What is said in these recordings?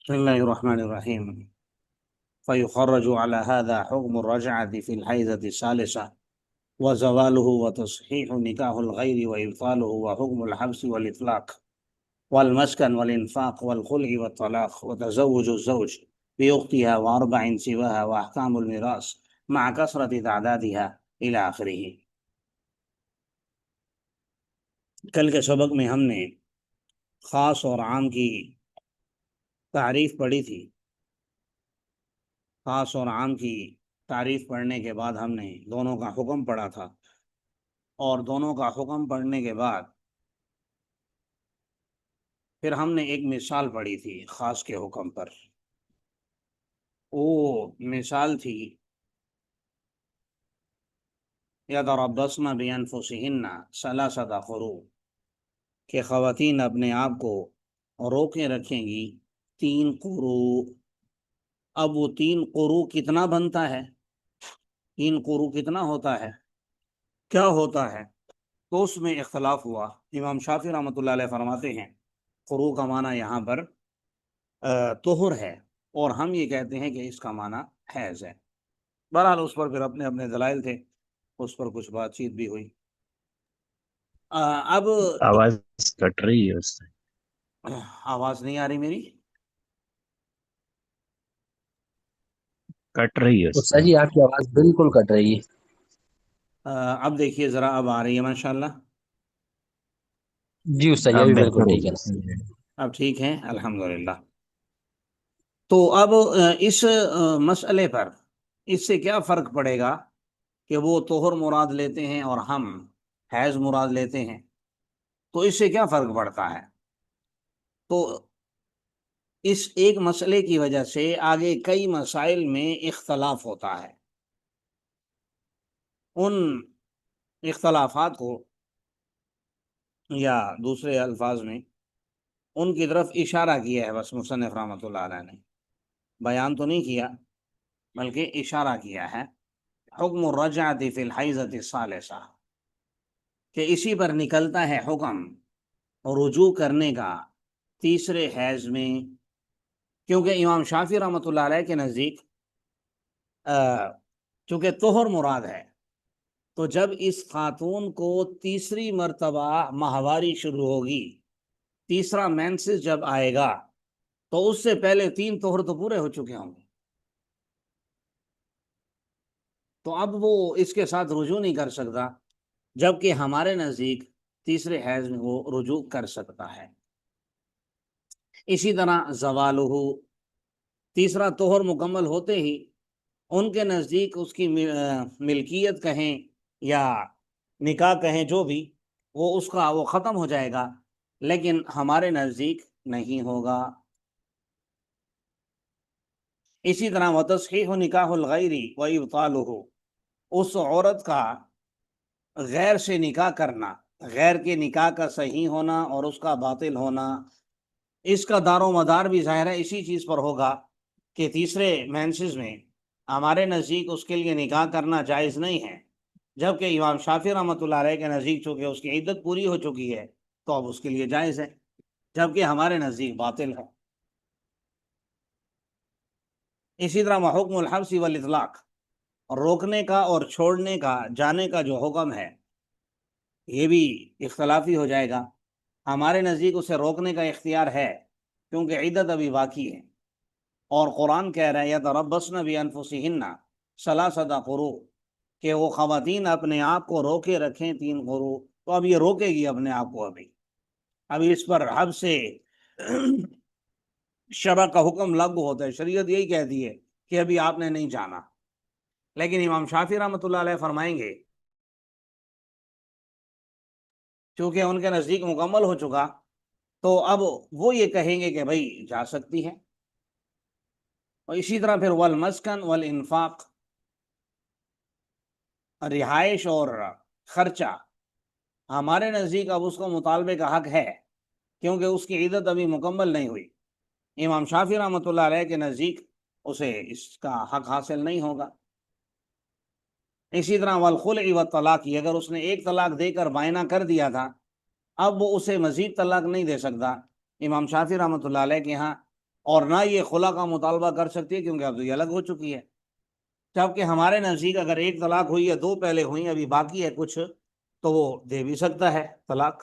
بسم الله الرحمن الرحيم. فيخرج على هذا حكم الرجعة في الحيضة الثالثة وزواله وتصحيح نكاح الغير وإبطاله وحكم الحبس والإطلاق والمسكن والإنفاق والخلع والطلاق وتزوج الزوج بأختها وأربع سواها وأحكام الميراث مع كثرة تعدادها إلى آخره. کل کے سبق میں ہم نے خاص اور عام کی تعریف پڑھی تھی. خاص اور عام کی تعریف پڑھنے کے بعد ہم نے دونوں کا حکم پڑھا تھا، اور دونوں کا حکم پڑھنے کے بعد پھر ہم نے ایک مثال پڑھی تھی خاص کے حکم پر. وہ مثال تھی یضربصن بانفسہن ثلاثۃ قروء، کہ خواتین اپنے آپ کو روکے رکھیں گی 3 قروء. اب وہ 3 قروء کتنا بنتا ہے، 3 قروء کتنا ہوتا ہے، کیا ہوتا ہے؟ تو اس میں اختلاف ہوا. امام شافعی رحمۃ اللہ علیہ فرماتے ہیں قروء کا معنی یہاں پر طہر ہے، اور ہم یہ کہتے ہیں کہ اس کا معنی حیض ہے. بہرحال اس پر پھر اپنے اپنے دلائل تھے، اس پر کچھ بات چیت بھی ہوئی. اب آواز کٹ رہی ہے اس سے. آواز نہیں آ رہی میری؟ کٹ رہی ہے اس استاد سے. جی آپ کی آواز بالکل کٹ رہی ہے. اب دیکھیے ذرا، اب آ رہی ہے ماشاءاللہ. جی استاد جی اب ابھی بالکل بہتر ٹھیک ہے. ہوگی. اب ٹھیک ہے الحمدللہ. تو اب اس مسئلے پر اس سے کیا فرق پڑے گا کہ وہ طہر مراد لیتے ہیں اور ہم حیض مراد لیتے ہیں؟ تو اس سے کیا فرق پڑتا ہے؟ تو اس ایک مسئلے کی وجہ سے آگے کئی مسائل میں اختلاف ہوتا ہے. ان اختلافات کو، یا دوسرے الفاظ میں ان کی طرف اشارہ کیا ہے بس مصنف رحمۃ اللہ علیہ نے، بیان تو نہیں کیا بلکہ اشارہ کیا ہے. حکم الرجعۃ فی الحیضۃ الثالثہ، کہ اسی پر نکلتا ہے حکم رجوع کرنے کا تیسرے حیض میں. کیونکہ امام شافعی رحمۃ اللہ علیہ کے نزدیک چونکہ طہر مراد ہے، تو جب اس خاتون کو تیسری مرتبہ ماہواری شروع ہوگی، تیسرا مینسس جب آئے گا، تو اس سے پہلے 3 طہر تو پورے ہو چکے ہوں گے. تو اب وہ اس کے ساتھ رجوع نہیں کر سکتا، جبکہ ہمارے نزدیک تیسرے حیض میں وہ رجوع کر سکتا ہے. اسی طرح زوالہ، تیسرا طہر مکمل ہوتے ہی ان کے نزدیک اس کی ملکیت کہیں یا نکاح کہیں، جو بھی وہ اس کا وہ ختم ہو جائے گا، لیکن ہمارے نزدیک نہیں ہوگا. اسی طرح وتصحیح نکاح الغیر وابطالہ، اس عورت کا غیر سے نکاح کرنا، غیر کے نکاح کا صحیح ہونا اور اس کا باطل ہونا، اس کا دار و مدار بھی ظاہر ہے اسی چیز پر ہوگا کہ تیسرے مینسز میں ہمارے نزدیک اس کے لیے نکاح کرنا جائز نہیں ہے، جبکہ امام شافعی رحمۃ اللہ علیہ کے نزدیک چونکہ اس کی عدت پوری ہو چکی ہے تو اب اس کے لیے جائز ہے، جبکہ ہمارے نزدیک باطل ہے. اسی طرح حکم الحبس والاطلاق، روکنے کا اور چھوڑنے کا، جانے کا جو حکم ہے یہ بھی اختلافی ہو جائے گا. ہمارے نزدیک اسے روکنے کا اختیار ہے کیونکہ عدت ابھی باقی ہے، اور قرآن کہہ رہا ہے یتربصن بانفسہن ثلاثۃ قروء، کہ وہ خواتین اپنے آپ کو روکے رکھیں 3 قروء. تو اب یہ روکے گی اپنے آپ کو، ابھی اس پر حب سے شبہ کا حکم لاگو ہوتا ہے. شریعت یہی کہتی ہے کہ ابھی آپ نے نہیں جانا، لیکن امام شافعی رحمۃ اللہ علیہ فرمائیں گے چونکہ ان کے نزدیک مکمل ہو چکا، تو اب وہ یہ کہیں گے کہ بھائی جا سکتی ہے. اور اسی طرح پھر والمسکن والانفاق، رہائش اور خرچہ، ہمارے نزدیک اب اس کو مطالبے کا حق ہے کیونکہ اس کی عدت ابھی مکمل نہیں ہوئی. امام شافعی رحمۃ اللہ علیہ کے نزدیک اسے اس کا حق حاصل نہیں ہوگا. اسی طرح والخلع والطلاق، اگر اس نے ایک طلاق دے کر بائنہ کر دیا تھا، اب وہ اسے مزید طلاق نہیں دے سکتا. امام شافعی رحمۃ اللہ علیہ کے ہاں اور نہ یہ خلا کا مطالبہ کر سکتی ہے کیونکہ اب تو یہ الگ ہو چکی ہے. جبکہ ہمارے نزدیک اگر ایک طلاق ہوئی ہے، دو پہلے ہوئی ابھی باقی ہے کچھ، تو وہ دے بھی سکتا ہے طلاق،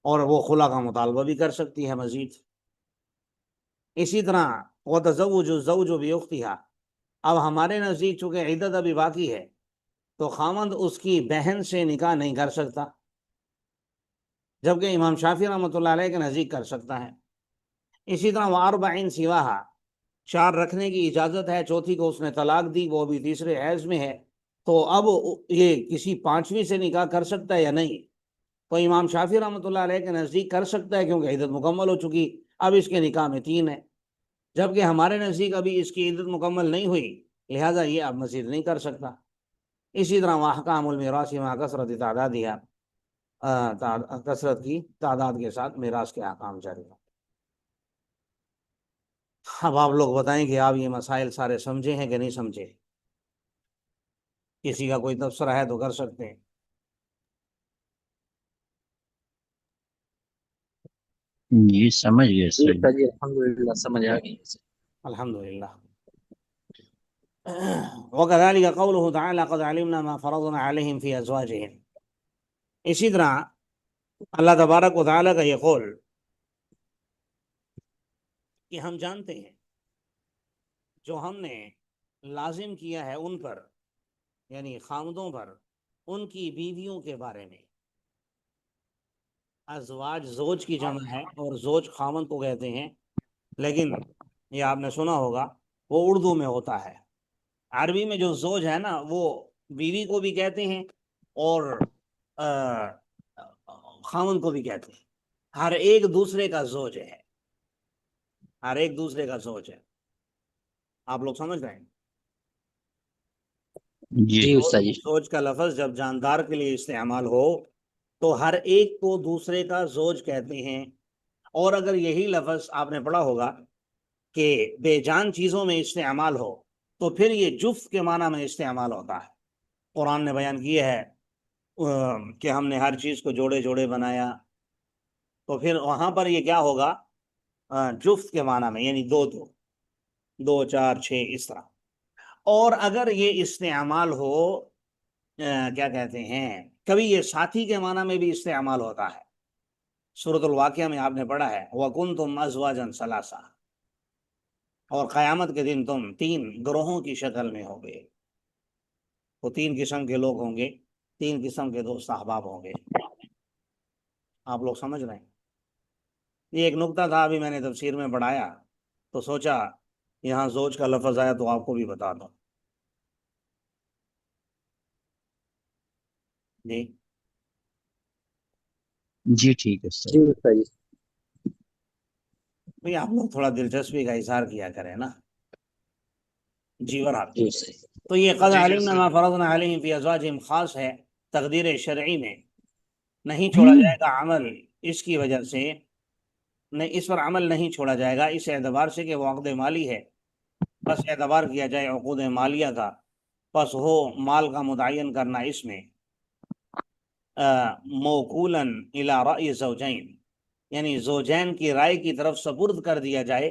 اور وہ خلا کا مطالبہ بھی کر سکتی ہے مزید. اسی طرح وتزوج الزوج باختها، اب ہمارے نزدیک چونکہ عدت ابھی باقی ہے تو خامند اس کی بہن سے نکاح نہیں کر سکتا، جبکہ امام شافعی رحمۃ اللہ علیہ کے نزدیک کر سکتا ہے. اسی طرح واربعین سواہا، 4 رکھنے کی اجازت ہے، چوتھی کو اس نے طلاق دی، وہ بھی تیسرے حیض میں ہے، تو اب یہ کسی 5ویں سے نکاح کر سکتا ہے یا نہیں؟ تو امام شافعی رحمۃ اللہ علیہ کے نزدیک کر سکتا ہے کیونکہ عدت مکمل ہو چکی، اب اس کے نکاح میں 3 ہے. جبکہ ہمارے نزدیک ابھی اس کی عدت مکمل نہیں ہوئی، لہٰذا یہ اب مزید نہیں کر سکتا. اسی طرح احکام المیراث مع کثرت تعدادها، کثرت کی تعداد کے ساتھ میراث کے احکام جاری ہیں. اب آپ لوگ بتائیں کہ آپ یہ مسائل سارے سمجھے ہیں کہ نہیں سمجھے؟ کسی کا کوئی تبصرہ ہے تو کر سکتے ہیں. جی سمجھ گئے جی سر. سر جی الحمدللہ سمجھ آ گئی. الحمدللہ. وكذلك قوله تعالى قد علمنا ما فرضنا عليهم في ازواجهم، اسی طرح اللہ تبارک و تعالیٰ کا یہ قول کہ ہم جانتے ہیں جو ہم نے لازم کیا ہے ان پر، یعنی خامدوں پر، ان کی بیویوں کے بارے میں. ازواج زوج کی جمع ہے اور زوج خامن کو کہتے ہیں، لیکن یہ آپ نے سنا ہوگا وہ اردو میں ہوتا ہے. عربی میں جو زوج ہے نا وہ بیوی کو بھی کہتے ہیں اور خامن کو بھی کہتے ہیں. ہر ایک دوسرے کا زوج ہے، ہر ایک دوسرے کا زوج ہے. آپ لوگ سمجھ رہے ہیں؟ جی جی استاد جی. زوج کا لفظ جب جاندار کے لیے استعمال ہو تو ہر ایک کو دوسرے کا زوج کہتے ہیں. اور اگر یہی لفظ آپ نے پڑھا ہوگا کہ بے جان چیزوں میں استعمال ہو تو پھر یہ جفت کے معنی میں استعمال ہوتا ہے. قرآن نے بیان کیا ہے کہ ہم نے ہر چیز کو جوڑے جوڑے بنایا، تو پھر وہاں پر یہ کیا ہوگا؟ جفت کے معنی میں، یعنی 2 2 2 4 6 اس طرح. اور اگر یہ استعمال ہو کیا کہتے ہیں، کبھی یہ ساتھی کے معنی میں بھی استعمال ہوتا ہے. سورۃ الواقعہ میں آپ نے پڑھا ہے وَكُنْتُمْ أَزْوَاجًا ثَلَاثًا، اور قیامت کے دن تم 3 گروہوں کی شکل میں ہوں گے. تو 3 قسم کے لوگ ہوں گے، 3 قسم کے دوست احباب ہوں گے. آپ لوگ سمجھ رہے ہیں؟ یہ ایک نقطہ تھا، ابھی میں نے تفسیر میں پڑھایا تو سوچا یہاں زوج کا لفظ آیا تو آپ کو بھی بتا دو. جی جی ٹھیک ہے سر. جی استاد جی. بھئی آپ لوگ تھوڑا دلچسپی کا اظہار کیا کریں نا. جی ورحال. جی استاد جی. تو یہ قد علمنا ما فرضنا علیہم فی ازواجہم خاص ہے تقدیر شرعی میں، نہیں چھوڑا جائے گا عمل اس کی وجہ سے، نہیں اس پر عمل نہیں چھوڑا جائے گا اس اعتبار سے کہ وہ عقد مالی ہے. بس اعتبار کیا جائے عقود مالیہ کا، بس ہو مال کا متعین کرنا اس میں موکولا الی رأی زوجین، یعنی زوجین کی رائے کی طرف سپرد کر دیا جائے.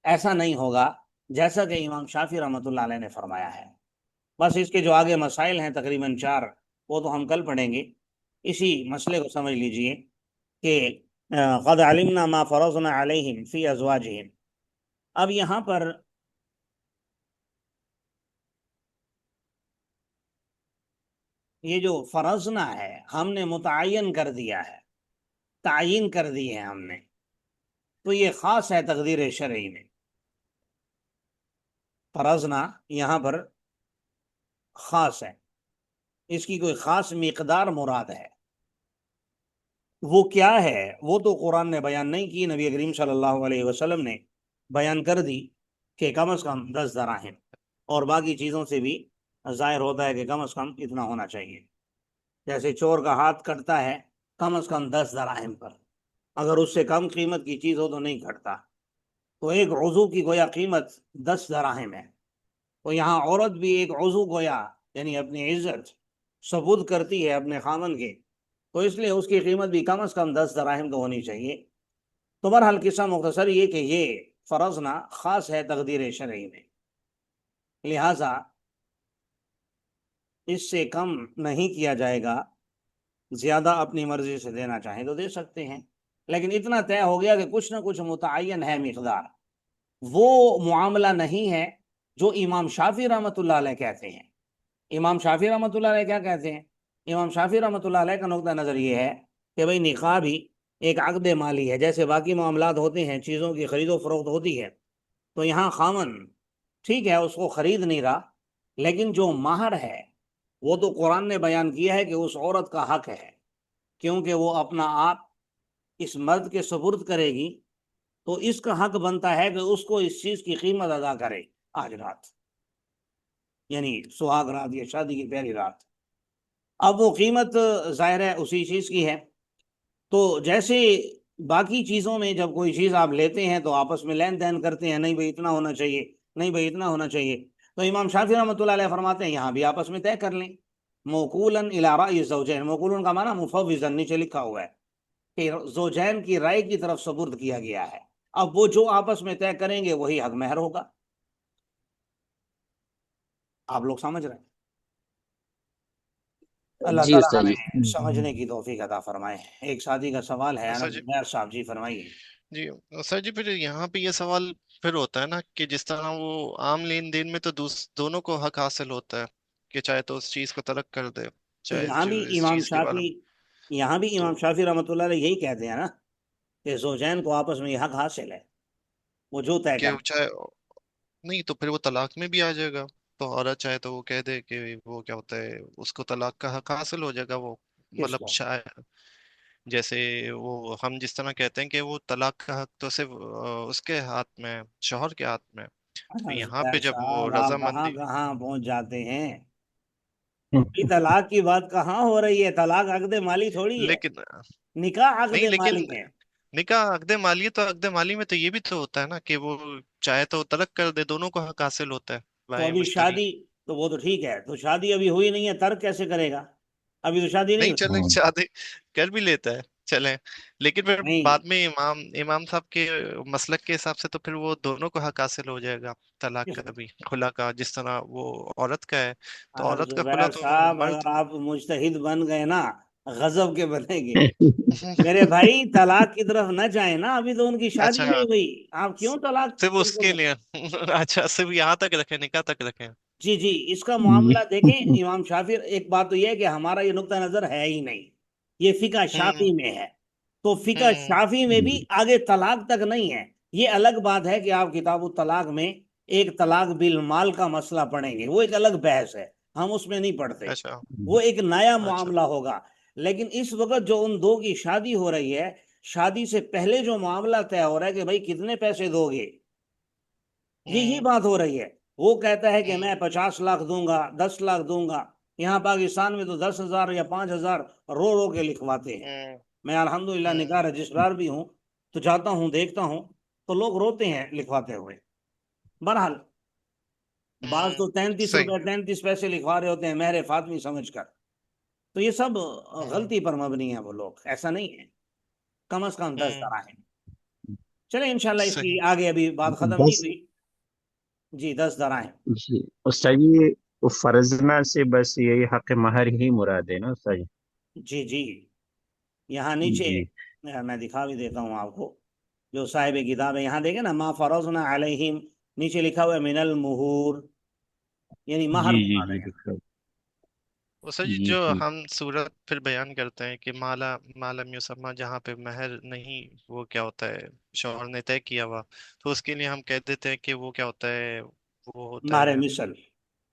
ایسا نہیں ہوگا جیسا کہ امام شافعی رحمۃ اللہ علیہ نے فرمایا ہے. بس اس کے جو آگے مسائل ہیں تقریباً 4 وہ تو ہم کل پڑھیں گے. اسی مسئلے کو سمجھ لیجئے کہ قد علمنا ما فرضنا علیہم فی ازواجہم. اب یہاں پر یہ جو فرضنا ہے ہم نے متعین کر دیا ہے، تعین کر دی ہے ہم نے، تو یہ خاص ہے تقدیر شرعی میں. فرضنا یہاں پر خاص ہے، اس کی کوئی خاص مقدار مراد ہے. وہ کیا ہے وہ تو قرآن نے بیان نہیں کی، نبی کریم صلی اللہ علیہ وسلم نے بیان کر دی کہ کم از کم 10 دراہم، اور باقی چیزوں سے بھی ظاہر ہوتا ہے کہ کم از کم اتنا ہونا چاہیے. جیسے چور کا ہاتھ کٹتا ہے کم از کم 10 دراہم پر، اگر اس سے کم قیمت کی چیز ہو تو نہیں کٹتا. تو ایک عضو کی گویا قیمت 10 دراہم ہے. تو یہاں عورت بھی ایک عضو گویا یعنی اپنی عزت ثبوت کرتی ہے اپنے خامن کے، تو اس لیے اس کی قیمت بھی کم از کم 10 دراہم تو ہونی چاہیے. تو بہرحال قصہ مختصر یہ کہ یہ فرض نہ خاص ہے تقدیر شرعی میں، لہذا اس سے کم نہیں کیا جائے گا، زیادہ اپنی مرضی سے دینا چاہیں تو دے سکتے ہیں، لیکن اتنا طے ہو گیا کہ کچھ نہ کچھ متعین ہے مقدار۔ وہ معاملہ نہیں ہے جو امام شافعی رحمۃ اللہ علیہ کہتے ہیں۔ امام شافعی رحمۃ اللہ علیہ کیا کہتے ہیں؟ امام شافعی رحمۃ اللہ علیہ کا نقطہ نظر یہ ہے کہ بھئی نکاح بھی ایک عقد مالی ہے، جیسے باقی معاملات ہوتے ہیں، چیزوں کی خرید و فروخت ہوتی ہے، تو یہاں خامن ٹھیک ہے اس کو خرید نہیں رہا، لیکن جو مہر ہے وہ تو قرآن نے بیان کیا ہے کہ اس عورت کا حق ہے، کیونکہ وہ اپنا آپ اس مرد کے سپرد کرے گی، تو اس کا حق بنتا ہے کہ اس کو اس چیز کی قیمت ادا کرے آج رات، یعنی سہاگ رات یا شادی کی پہلی رات۔ اب وہ قیمت ظاہر ہے اسی چیز کی ہے، تو جیسے باقی چیزوں میں جب کوئی چیز آپ لیتے ہیں تو آپس میں لین دین کرتے ہیں، نہیں بھائی اتنا ہونا چاہیے، نہیں بھائی اتنا ہونا چاہیے، تو امام شافعی رحمۃ اللہ علیہ فرماتے ہیں یہاں بھی آپس میں طے کر لیں، موکولاً الی رأی الزوجین، موکولن کا معنی مفوضاً، نیچے لکھا ہوا ہے کہ زوجین کی رائے کی طرف سپرد کیا گیا ہے، اب وہ جو آپس میں طے کریں گے وہی حق مہر ہوگا۔ آپ لوگ سمجھ رہے ہیں؟ اللہ جی تعالیٰ استاد جی۔ ہمیں سمجھنے کی توفیق عطا فرمائے۔ ایک شادی کا سوال ہے سر انس جی زبیر صاحب، جی فرمائیے۔ جی سر جی، پھر یہاں پہ یہ سوال پھر ہوتا ہے نا کہ جس طرح وہ عام لین دین میں تو دونوں کو حق حاصل ہوتا ہے کہ چاہے تو اس چیز کو ترک کر دے، تو چاہے یہاں جو بھی اس امام چیز کے بارے شافی میں یہاں بھی تو امام شافی رحمۃ اللہ علیہ یہی کہتے ہیں نا کہ زوجین کو آپس میں یہ حق حاصل ہے، وہ جو طے کہ کر۔ چاہے نہیں تو پھر وہ طلاق میں بھی آ جائے گا، تو عورت چاہے تو وہ کہہ دے کہ وہ کیا ہوتا ہے اس کو طلاق کا حق حاصل ہو جائے گا، وہ کس مطلب کو؟ جیسے وہ ہم جس طرح کہتے ہیں کہ وہ طلاق کا حق تو صرف اس کے ہاتھ میں ہے، شوہر کے ہاتھ میں ہے۔ تو انس یہاں زبیر پہ جب وہ صاحب آپ کہاں رضامندی، کہاں پہنچ جاتے ہیں؟ یہ طلاق کی بات کہاں ہو رہی ہے؟ طلاق عقد مالی تھوڑی ہے، لیکن نکاح عقد نہیں لیکن مالی ہے۔ نکاح عقد مالی، تو عقد مالی میں تو یہ بھی تو ہوتا ہے نا کہ وہ چاہے تو ترک کر دے، دونوں کو حق حاصل ہوتا ہے، تو بائیں ابھی مشتری۔ شادی، تو وہ تو ٹھیک ہے، تو شادی ابھی ہوئی نہیں ہے، ترک کیسے کرے گا؟ ابھی تو شادی نہیں نہیں ہوئی۔ چلیں شادی کر بھی لیتا ہے، چلیں، لیکن پھر نہیں بعد میں امام صاحب کے مسلک کے حساب سے تو پھر وہ دونوں کو حق حاصل ہو جائے گا، طلاق کا بھی خلا کا، جس طرح وہ عورت کا ہے تو عورت کا خلا زبیر تو صاحب مرد۔ اگر آپ مجتہد بن گئے نا، غضب کے بنیں گے میرے بھائی، طلاق کی طرف نہ جائیں نا، ابھی تو ان کی شادی اچھا، نہیں ہوئی، آپ کیوں طلاق صرف ان اس کو کے لیے اچھا صرف یہاں تک رکھیں، نکاح تک رکھیں۔ جی جی، اس کا معاملہ دیکھیں امام شافی، ایک بات تو یہ ہے کہ ہمارا یہ نقطہ نظر ہے ہی نہیں، یہ فقہ ہوں شافی میں ہے، تو فقہ ہوں شافی میں بھی آگے طلاق تک نہیں ہے۔ یہ الگ بات ہے کہ آپ کتاب الطلاق میں ایک طلاق بالمال کا مسئلہ پڑھیں گے، وہ ایک الگ بحث ہے، ہم اس میں نہیں پڑھتے، اچھا وہ ایک نیا اچھا معاملہ ہوگا۔ لیکن اس وقت جو ان دو کی شادی ہو رہی ہے، شادی سے پہلے جو معاملہ طے ہو رہا ہے کہ بھائی کتنے پیسے دو گے، یہ ہوں بات ہو رہی ہے۔ وہ کہتا ہے کہ ہوں میں 50 لاکھ دوں گا، 10 لاکھ دوں گا، یہاں پاکستان میں تو 10,000 یا 5,000 رو رو کے لکھواتے ہیں۔ ہوں میں الحمدللہ نکاح ہوں رجسٹرار بھی ہوں، تو جاتا ہوں دیکھتا ہوں تو لوگ روتے ہیں لکھواتے ہوئے۔ بہرحال بعض ہوں تو 33 صحیح۔ روپے 33 پیسے لکھوا رہے ہوتے ہیں مہر فاطمی سمجھ کر، تو یہ سب ہوں غلطی پر مبنی ہے، وہ لوگ ایسا نہیں ہے، کم از کم 10 ہوں درہم ہے۔ چلیں انشاءاللہ اس کی صحیح۔ آگے ابھی بات ختم نہیں بس ہوئی، جی 10 درہم۔ جی استاد جی، وہ فرضنا سے بس یہی حق مہر ہی مراد ہے نا استاد جی؟ جی جی، یہاں نیچے جی میں دکھا بھی دیتا ہوں آپ کو، جو صاحب کتاب ہے یہاں دیکھیں نا، ما فرضنا علیہم، نیچے لکھا ہوا ہے من المہور، یعنی مہر جی جی مراد ہے جی یہاں۔ بالکل۔ وہ سر جی جی جو ٹھیک۔ ہم صورت پھر بیان کرتے ہیں کہ مالم یسمى، جہاں پہ مہر نہیں وہ کیا ہوتا ہے شوہر نے طے کیا ہوا، تو اس کے لیے ہم کہہ دیتے ہیں کہ وہ کیا ہوتا ہے، وہ ہوتا مہر ہے مثل،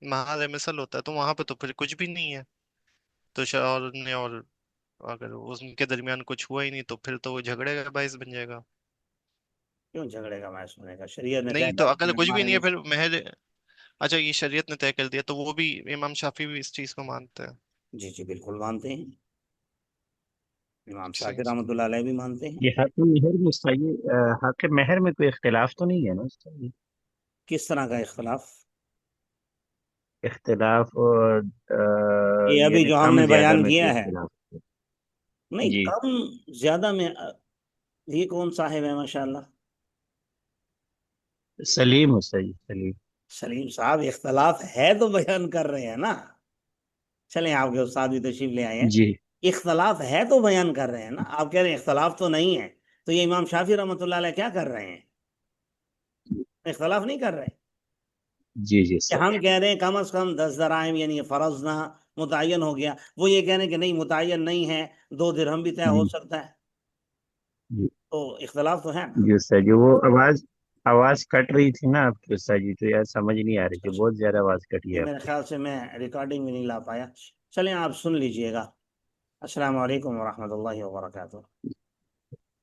مہر مثل ہوتا ہے، تو وہاں پہ تو پھر کچھ بھی نہیں ہے، تو شوہر نے اور اگر ان کے درمیان کچھ ہوا ہی نہیں تو پھر تو وہ جھگڑے کا باعث بن جائے گا۔ کیوں جھگڑے کا باعث بنے گا؟ شریعت نے طے نہیں تو کر اگر دیا کچھ بھی مہر نہیں ہے مثل۔ پھر مہر، اچھا یہ شریعت نے طے کر دیا تو وہ بھی امام شافعی بھی اس چیز کو مانتے ہیں۔ جی جی بالکل مانتے ہیں، امام شافعی صحیح۔ رحمۃ اللہ علیہ بھی مانتے ہیں۔ یہ حق مہر میں استاد جی، حق مہر میں کوئی اختلاف تو نہیں ہے نا استاد جی؟ کس طرح کا اختلاف؟ اختلاف اور یہ ابھی یعنی جو ہم کم نے زیادہ بیان میں کوئی کیا ہے، اختلاف؟ نہیں جی کم زیادہ میں یہ کون صاحب ہے ماشاءاللہ؟ سلیم استاد جی، سلیم. سلیم صاحب، اختلاف ہے تو بیان کر رہے ہیں نا. چلیں آپ کے استاد بھی تشریف لے آئے ہیں. جی اختلاف ہے تو بیان کر رہے ہیں نا. آپ کہہ رہے ہیں اختلاف تو نہیں ہے، تو یہ امام شافعی رحمۃ اللہ علیہ کیا کر رہے ہیں؟ اختلاف نہیں کر رہے. جی جی کہ سر. ہم کہہ رہے ہیں کم از کم 10 درائم یعنی فرض نہ متعین ہو گیا، وہ یہ کہہ رہے ہیں کہ نہیں متعین نہیں ہے، 2 درہم بھی طے ہو جی سکتا ہے. جی تو اختلاف تو ہے نا. جی استاد جی، وہ آواز کٹ رہی تھی نا آپ کی استاد جی، تو یار سمجھ نہیں آ رہی تھی، بہت زیادہ آواز کٹی یہ ہے آپ میرے کی. خیال سے میں ریکارڈنگ بھی نہیں لا پایا. چلیں آپ سن لیجئے گا. السلام علیکم ورحمۃ اللہ وبرکاتہ.